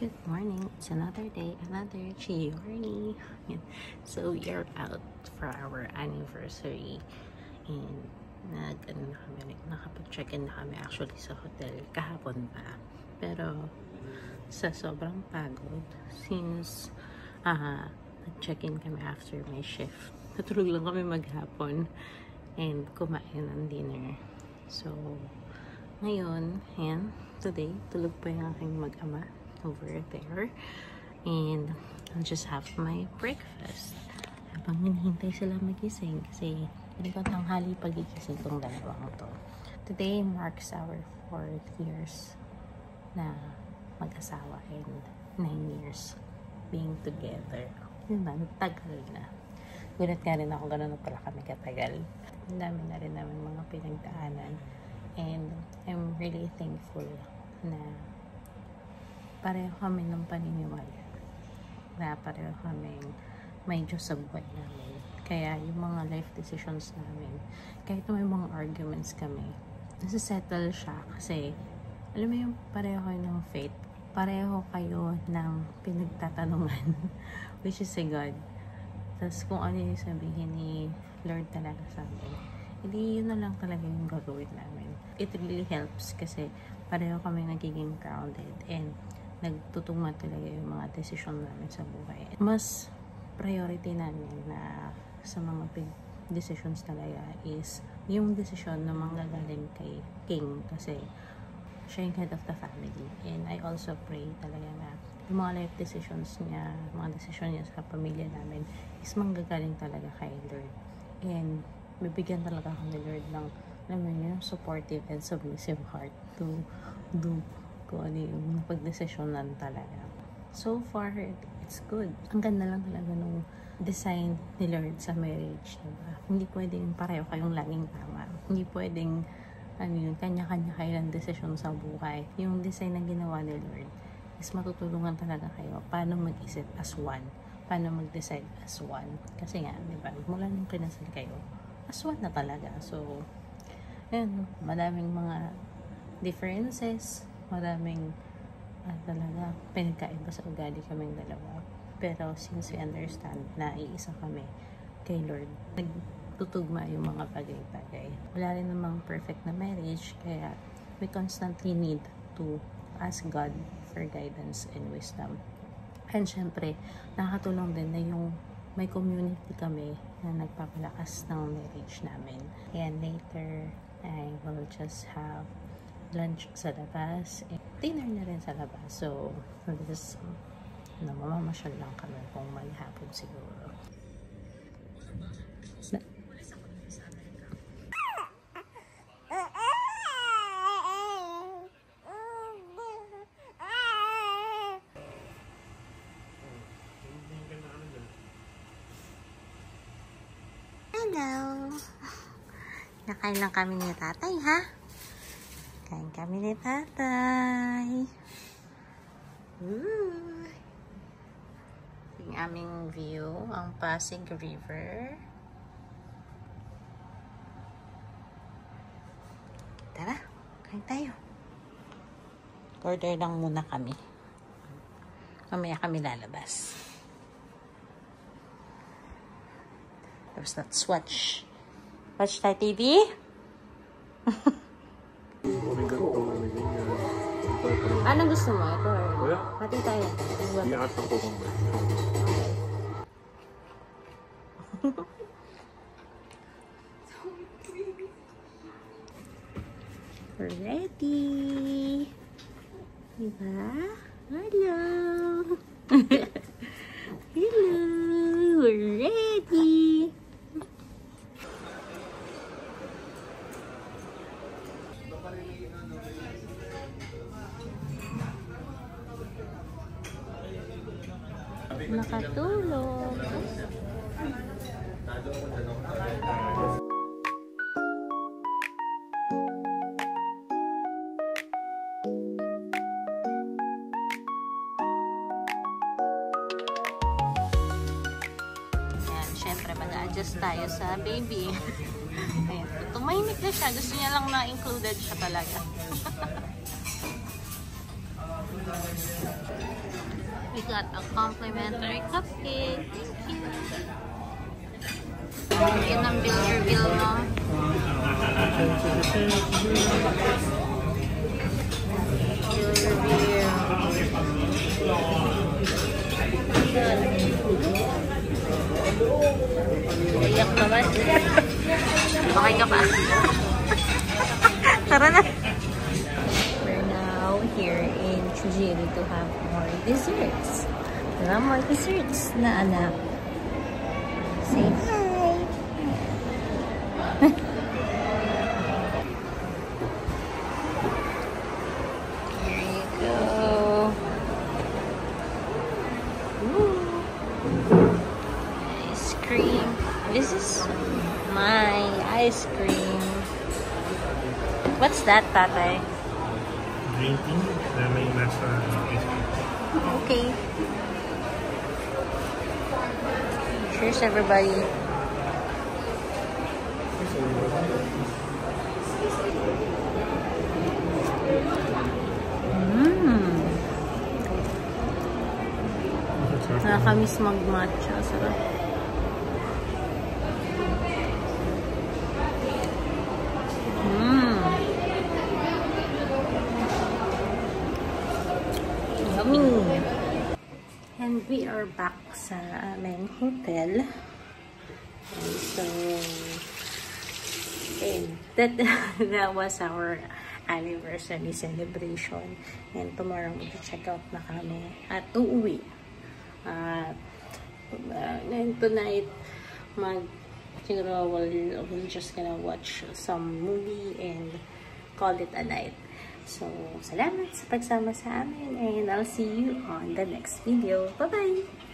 Good morning. It's another day, another journey. So we are out for our anniversary and nakapag-check-in na kami actually sa hotel kahapon pa. Pero sa sobrang pagod since nag-check-in kami after my shift. Natulog lang kami maghapon and kumain ng dinner. So ngayon, today, tulog pa yung aking mag-ama over there. And I'll just have my breakfast. Habang hinihintay sila magising kasi hindi ko tanghali pagigising itong dalawang to. Today marks our 4th years na mag-asawa and 9 years being together. Yun ba? Tagal na. Gulat nga rin ako, gano'n na pala kami katagal. Ang dami na rin namin mga pinagdaanan. And I'm really thankful na pareho kami ng paniniwala. Na pareho kami may Diyos sa buhay namin. Kaya yung mga life decisions namin, kahit may mga arguments kami, nasa-settle siya kasi alam mo yung pareho kayo ng faith. Pareho kayo ng pinagtatanungan which is si God. Tapos kung ano yung sabihin ni Lord talaga sa amin, hindi yun na lang talaga yung gagawin namin. It really helps kasi pareho kami nagiging grounded and nagtutugma talaga yung mga desisyon namin sa buhay. Mas priority namin na sa mga big decisions talaga is yung desisyon na manggagaling kay King kasi siya yung head of the family. And I also pray talaga na yung mga life decisions niya, mga desisyon niya sa pamilya namin is manggagaling talaga kay Lord. And bibigyan talaga ako ni Lord ng yung supportive and submissive heart to do kung ano yung pagdesisyonan talaga. So far, it's good. Ang ganda lang talaga nung design ni Lord sa marriage, diba? Hindi pwedeng pareho kayong laging tama. Hindi pwedeng kanya-kanya kayo ng desisyon sa buhay. Yung design na ginawa ni Lord is matutulungan talaga kayo paano mag-isip as one, paano mag-decide as one. Kasi nga, diba, mula nung kinasal kayo, as one na talaga. So, yun, madaming mga differences, maraming talaga pinagkaiba sa ugali kaming dalawa. Pero since we understand na iisa kami kay Lord, nagtutugma yung mga bagay-bagay. Wala rin namang perfect na marriage, kaya we constantly need to ask God for guidance and wisdom. And syempre, nakakatulong din na yung may community kami na nagpapalakas ng marriage namin. And later, I will just have lunch sa labas. Dinner na rin sa labas. So, this, mamamasyal lang kami kung maghapon siguro. Hello! Nakain lang kami ni tatay, ha? Kain kami ni tatay. Yung aming view, ang Pasig River. Tara, kain tayo. Order lang muna kami. Mamaya kami lalabas. Tapos let's watch. Watch tayo TV? Anong gusto mo? Ito or? Pati tayo. Iangat ang kokong ba? We're ready. Diba? Hello. Hello. We're ready. Nakatulog. Ayan, syempre mag-a-adjust tayo sa baby. Ayan, tumahimik na siya. Gusto niya lang na included siya talaga. We got a complimentary cupcake. Thank you. Yun ang bill reveal mo. Bill reveal. Iyak naman. Okay ka pa? Tara na. We're now here in Chujiri to have more desserts. There are more desserts na anak. Say hi. Here you go. Ooh. Ice cream. This is my ice cream. What's that, Tatay? Drinking na may nasa ice cream. Okay. Cheers, everybody. Nakakamiss mag-matcha. Sarap. Yummy! And we are back sa aming hotel. And so, that was our anniversary celebration. And tomorrow, mag-check out na kami at uuwi. And tonight, siguro we're just gonna watch some movie and call it a night. So, salamat sa pagsama sa amin and I'll see you on the next video. Bye-bye!